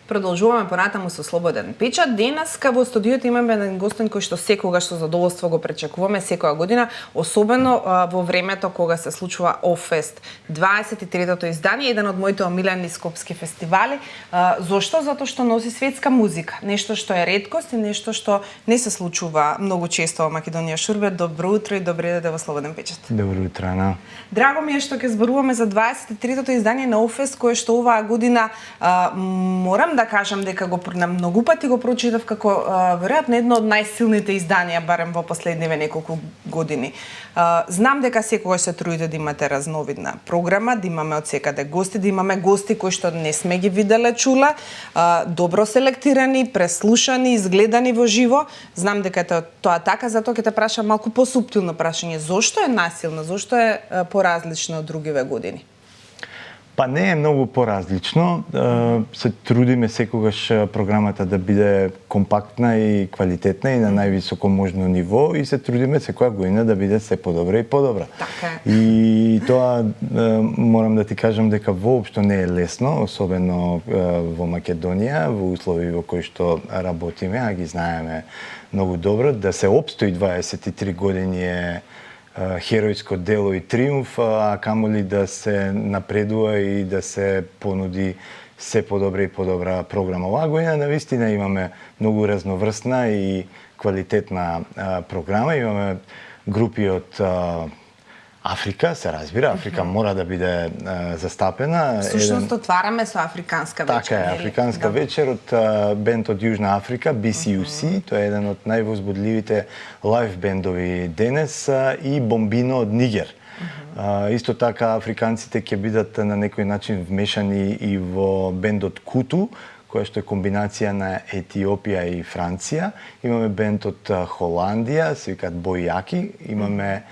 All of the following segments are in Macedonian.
Продолжуваме понатаму со Слободен печат. Денеска во студиото имаме еден гостин кој што секогаш со задоволство го пречекуваме секоја година, особено во времето кога се случува Офест, 23-тото издание, еден од моите омилени скопски фестивали. Зошто? Затоа што носи светска музика, нешто што е реткост и нешто што не се случува многу често во Македонија. Шурбе, добро утро и добре дојде во Слободен печат. Добро утро, Ана. Драго ми е што ќе зборуваме за 23-тото издание на Офест, кое што оваа година морам да кажам дека на многу пати го прочитав како веројатно едно од најсилните изданија барем во последниве неколку години. Знам дека секогаш се трудите да имате разновидна програма, да имаме од секаде гости, да имаме гости кои што не сме ги виделе, чуле, добро селектирани, преслушани, изгледани во живо. Знам дека тоа така, затоа ќе те прашам малку посуптилно прашање. Зошто е насилна? Зошто е поразлична од другиве години? Па не е многу поразлично. Се трудиме секогаш програмата да биде компактна и квалитетна и на највисоко можно ниво и се трудиме секоја година да биде се подобра и подобра. Така. И тоа морам да ти кажам дека воопшто не е лесно, особено во Македонија, во услови во кои што работиме, а ги знаеме многу добро, да се опстои 23 години е херојско дело и триумф, а камоли да се напредува и да се понуди се подобра и подобра програма. Оваа година навистина имаме многу разноврсна и квалитетна програма. Имаме групи од Африка, се разбира, Африка мора да биде застапена. Всушност отвараме со африканска вечер. Така е, африканска вечер од бенд од Јужна Африка, BCUC, тоа е еден од највозбудливите лайв бендови денес, и Бомбино од Нигер. Исто така африканците ќе бидат на некој начин вмешани и во бендот Куту, која што е комбинација на Етиопија и Франција. Имаме бенд од Холандија, се викаат Бојаки, имаме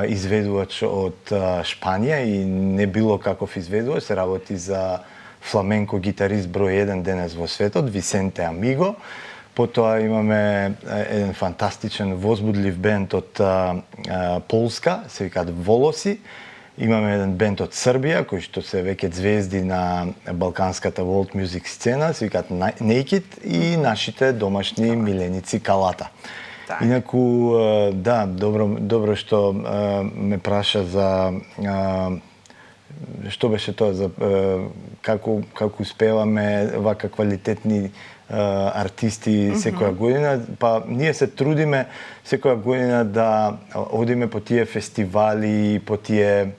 изведувач од Шпанија и не било каков изведувач, се работи за фламенко гитарист број 1 денес во светот, Висенте Амиго. Потоа имаме еден фантастичен возбудлив бенд од Полска, се викаат Волоси. Имаме еден бенд од Србија, кои што се веќе звезди на балканската world music сцена, се викаат Naked, и нашите домашни миленици Калата. Инаку, да, добро што ме праша за што беше тоа, за како успеваме вака квалитетни артисти секоја година. Па ние се трудиме секоја година да одиме по тие фестивали, по тие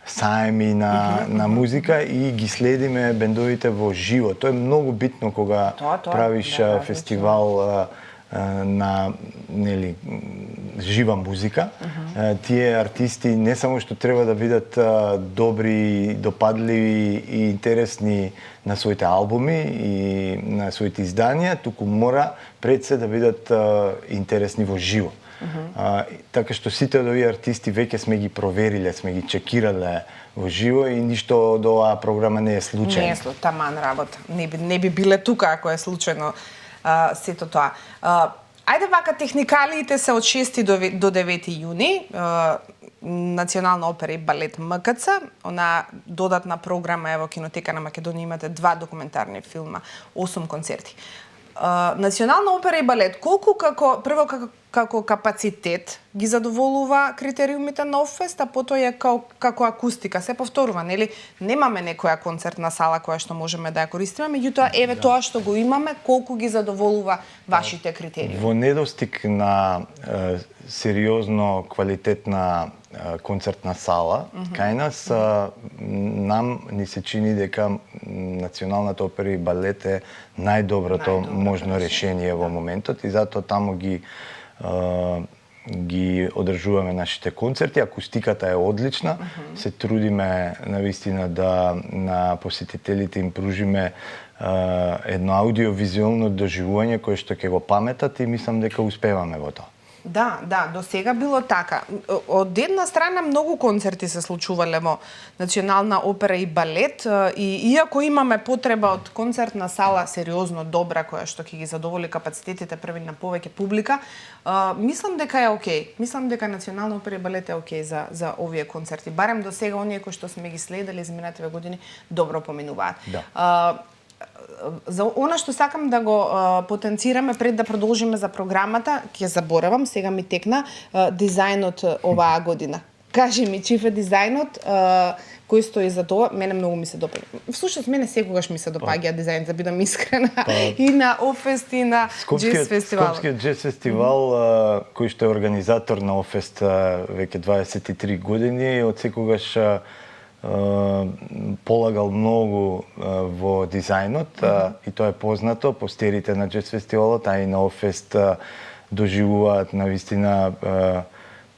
саеми на музика и ги следиме бендовите во живо. Тоа е многу битно кога правиш фестивал на жива музика. Тие артисти не само што треба да бидат добри, допадливи и интересни на своите албуми и на своите изданија, туку мора пред се да бидат интересни во живо. Така што сите од овие артисти веќе сме ги провериле, сме ги чекирале во живо и ништо од оваа програма не е случајно. Не е таман работа. Не би биле тука ако е случајно сето тоа. Ајде вака, техникалиите се од 6 до 9 јуни, Национална опера и балет МКЦ, она додатна програма во Кинотека на Македонија имате 2 документарни филма, 8 концерти. Национална опера и балет, колку како капацитет ги задоволува критериумите на Офест, а потоа е како акустика, се повторува, нели? Немаме некоја концертна сала која што можеме да ја користиме, меѓутоа еве тоа што го имаме, колку ги задоволува вашите критериуми? Во недостиг на сериозно квалитетна концертна сала, кај нас нам ни се чини дека Националната опера и балет е најдоброто можно решение во моментот и затоа таму ги одржуваме нашите концерти. Акустиката е одлична. Се трудиме навистина да на посетителите им пружиме едно аудиовизуелно доживување кое што ќе го паметат и мислам дека успеваме во тоа. Да, до сега било така. Од една страна многу концерти се случувале во Национална опера и балет и иако имаме потреба од концертна сала сериозно добра која што ќе ги задоволи капацитетите први на повеќе публика, мислам дека е окей. Мислам дека Национална опера и балет е окей за овие концерти. Барем до сега оние кои што сме ги следели изминативе години добро поминуваат. Да. За она што сакам да го потенцираме пред да продолжиме за програмата, ќе заборавам, сега ми текна дизајнот оваа година. Кажи ми, чив е дизајнот кој стои за тоа? Мене многу ми се допаѓа. Всушност мене секогаш ми се допаѓа дизајн, за бидам искрена, и на Офест и на Джез фестивал. Скопскиот Джез фестивал, кој што е организатор на Офест веќе 23 години, од секогаш полагал многу во дизајнот и тоа е познато. Постерите на Джез фестивалот, а и на Офест доживуваат навистина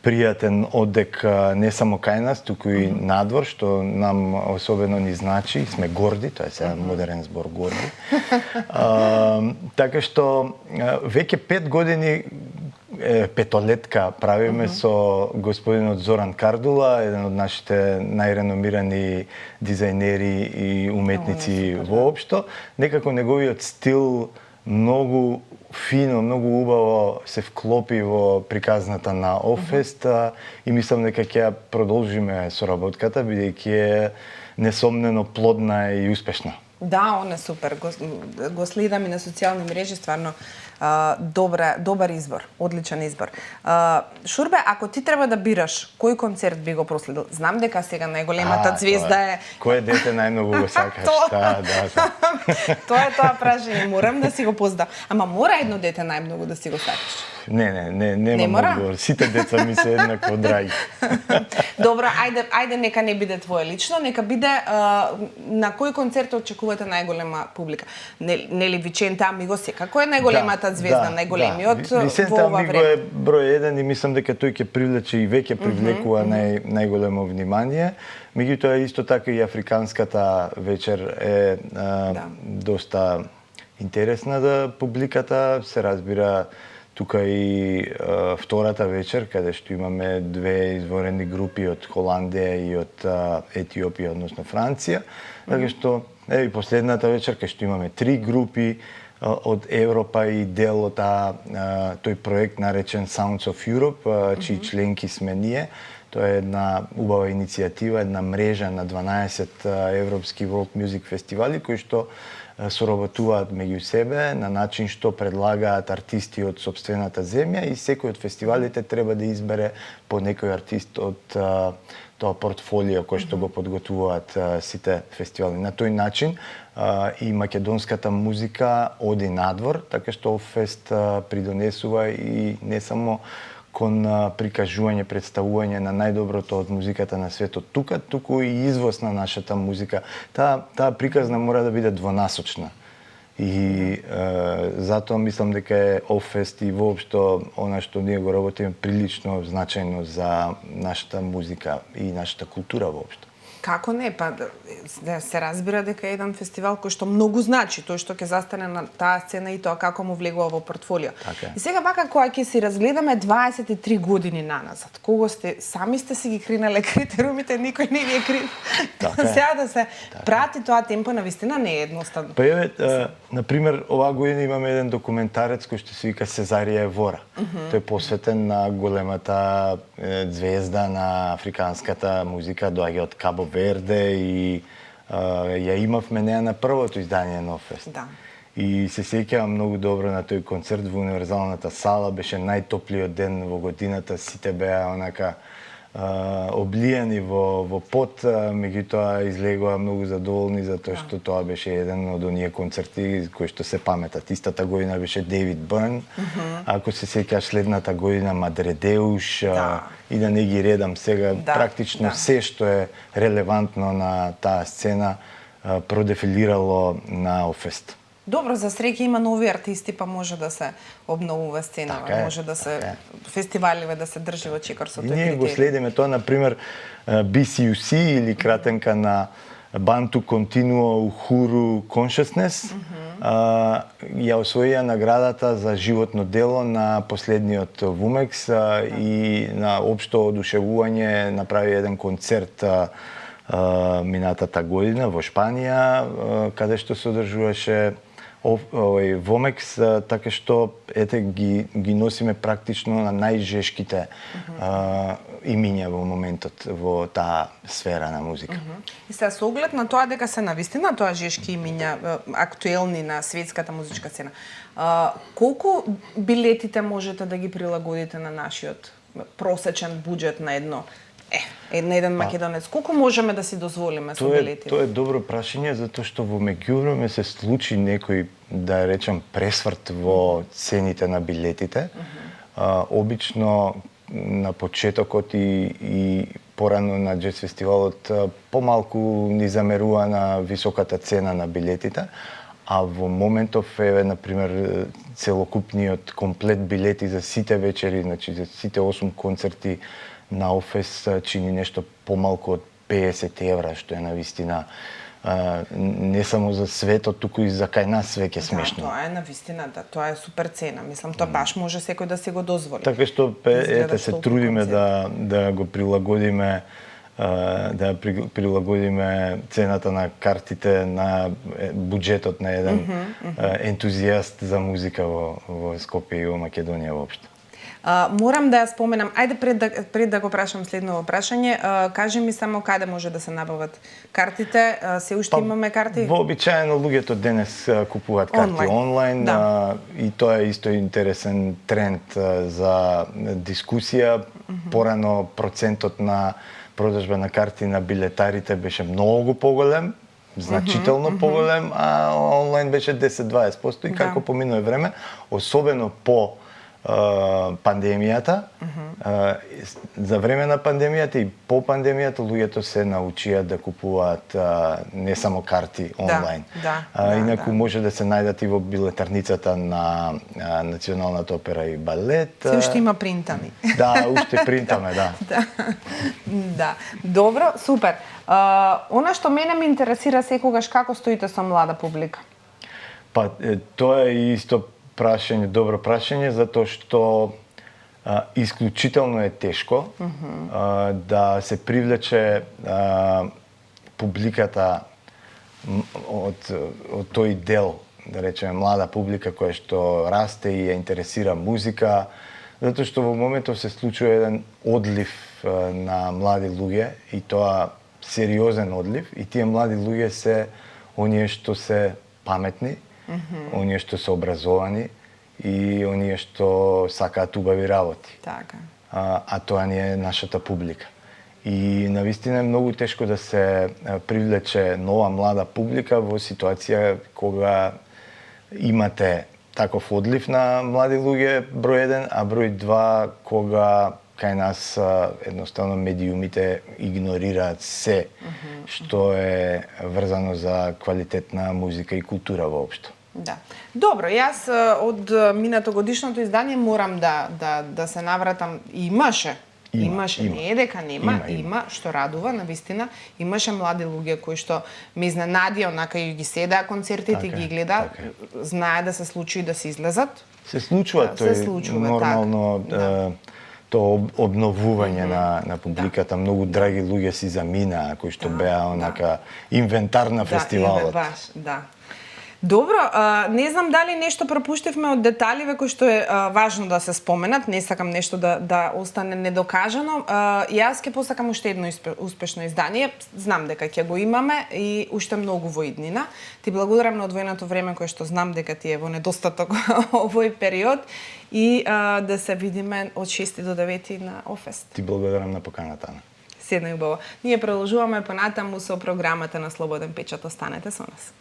пријатен одек не само кај нас, туку и надвор, што нам особено ни значи. Сме горди, тоа е сега модерен збор, горди. Така што веќе 5 години петолетка правиме со господинот Зоран Кардула, еден од нашите најреномирани дизајнери и уметници воопшто. Некако неговиот стил многу фино, многу убаво се вклопи во приказната на Офест и мислам дека ќе ја продолжиме соработката, бидејќи е несомнено плодна и успешна. Да, он е супер. Го следам и на социјални мрежи, стварно добар избор, одличен избор. Шурбе, ако ти треба да бираш кој концерт би го проследил, знам дека сега најголемата звезда е... Кој дете најмногу го сакаш? Да. Тоа е тоа прашање, морам да си го поздам. Ама мора едно дете најмногу да си го сакаш? Нема одговор. Сите деца ми се еднакво драги. Добро, ајде нека не биде твое лично, нека биде на кој концерт очекувате најголема публика? Нели Виченте Амиго секако е најголемата звезда, најголемиот во ова време. Виченте Амиго е број 1 и мислам дека тој ќе привлече и веќе привлекува најголемо внимание. Меѓутоа исто така и африканската вечер е доста интересна за публиката, се разбира. Тука и втората вечер, каде што имаме две изворени групи од Холандија и од Етиопија, односно Франција. Така што, и последната вечер, каде што имаме 3 групи од Европа и дел од тој проект наречен Sounds of Europe, чии членки сме ние. Тоа е една убава иницијатива, една мрежа на 12 европски World Music фестивали, кои што соработуваат меѓу себе на начин што предлагаат артисти од сопствената земја и секој од фестивалите треба да избере по некој артист од тоа портфолио кој што го подготвуваат сите фестивали. На тој начин и македонската музика оди надвор, така што Офест придонесува и не само кон прикажување, представување на најдоброто од музиката на светот тука, туку и извоз на нашата музика. Таа приказна мора да биде двонасочна. И затоа мислам дека е Офест и воопшто она што ние го работиме прилично значајно за нашата музика и нашата култура воопшто. Како не? Па да се разбира дека е еден фестивал кој што многу значи, тој што ќе застане на таа сцена и тоа како му влегува во портфолио. Така. И сега вака кога ќе си разгледаме 23 години наназад, кога сами сте си ги кринале критериумите, никој не ви е крив. Така. Сега да се прати тоа темпо навистина не е едноставно. Па на пример, оваа година имаме еден документарец кој што се вика Сезарија Евора. Тој е посветен на големата звезда на африканската музика, доаѓа од Кабо Верде и ја имавме неа на првото издание на Офест. Да. И се сеќавам многу добро на тој концерт во Универзалната сала, беше најтоплиот ден во годината, сите беа онака облијани во пот, меѓутоа излегоа многу задоволни затоа што тоа беше еден од оние концерти кои што се паметат. Истата година беше Дейвид Бърн, ако се сеќаш следната година Мадредеуш, и да не ги редам сега, практично се што е релевантно на таа сцена продефилирало на Офест. Добро, за среќа има нови артисти, па може да се обновува сцена, може да се фестиваливе да се држи во чекор со тој критерij. Ние го следиме тоа, например, BCUC или кратенка на Bantu Continuo Uhuru Consciousness, ја освоија наградата за животно дело на последниот Вумекс и на општо одушевување направи еден концерт минатата година во Шпанија, каде што се одржуваше овој Вомекс, така што ете ги носиме практично на најжешките имиња во моментот во таа сфера на музика. И сега со оглед на тоа дека се навистина тоа жешки имиња актуелни на светската музичка сцена, колку билетите можете да ги прилагодите на нашиот просечен буџет на на еден македонец? Колку можеме да си дозволиме со билетите? Тоа е добро прашање, затоа што во меѓувреме се случи некој, да речам, пресврт во цените на билетите. Обично на почетокот и порано на Джез фестивалот помалку ни замерува на високата цена на билетите, а во моментов на пример целокупниот комплет билети за сите вечери, значи за сите 8 концерти на Офес чини нешто помалку од 50 евра, што е навистина не само за светот, туку и за кај нас веќе смешно. Да, тоа е навистина, тоа е супер цена. Мислам, тоа баш може секој да се го дозволи. Така што се трудиме да го прилагодиме цената на картите на буџетот на еден ентузијаст за музика во Скопје и во Македонија воопшто. Морам да ја споменам, ајде пред да го прашам следното прашање, кажи ми само каде може да се набават картите, се уште имаме карти? Вообичаено луѓето денес купуваат карти онлайн, и тоа е исто интересен тренд за дискусија. Порано процентот на продажба на карти на билетарите беше многу поголем, значително поголем, а онлайн беше 10-20%, и како поминува време, особено по пандемијата, за време на пандемијата и по пандемијата луѓето се научија да купуваат не само карти онлайн. Инаку може да се најдат и во билетарницата на Националната опера и балет. Се уште има принтани. Да, уште принтаме, да. Да. Добро, супер. Она што мене ме интересира секогаш, како стоите со млада публика? Па тоа е исто добро прашање, затоа што исклучително е тешко да се привлече публиката од тој дел, да речеме, млада публика која што расте и ја интересира музика, затоа што во моментов се случува еден одлив на млади луѓе, и тоа сериозен одлив, и тие млади луѓе се оние што се паметни, оние што се образовани и оние што сакаат убави работи. Така. А тоа не е нашата публика. И навистина е многу тешко да се привлече нова млада публика во ситуација кога имате таков одлив на млади луѓе, број 1, а број 2 кога кај нас едноставно медиумите игнорираат се што е врзано за квалитетна музика и култура воопшто. Да. Добро, јас од минатогодишното издание морам да се навратам. Имаше, не е дека има, што радува, навистина. Имаше млади луѓе кои што ме изненадија, онака и ги седаа концертите и ги гледа, знае да се случи и да се излезат. Се случува тој нормално тоа обновување на публиката. Многу драги луѓе си заминаа, кои што беа онака инвентар на фестивалот. Баш, да. Добро, не знам дали нешто пропуштивме од деталиве кои што е важно да се споменат, не сакам нешто да остане недокажано. Јас ќе посакам уште едно успешно издание, знам дека ќе го имаме и уште многу во иднина. Ти благодарам на одвоеното време кое што знам дека ти е во недостаток овој период и да се видиме од 6 до 9 на Офест. Ти благодарам на поканата, Ана. Седно и убаво. Ние продолжуваме понатаму со програмата на Слободен печат. Останете со нас.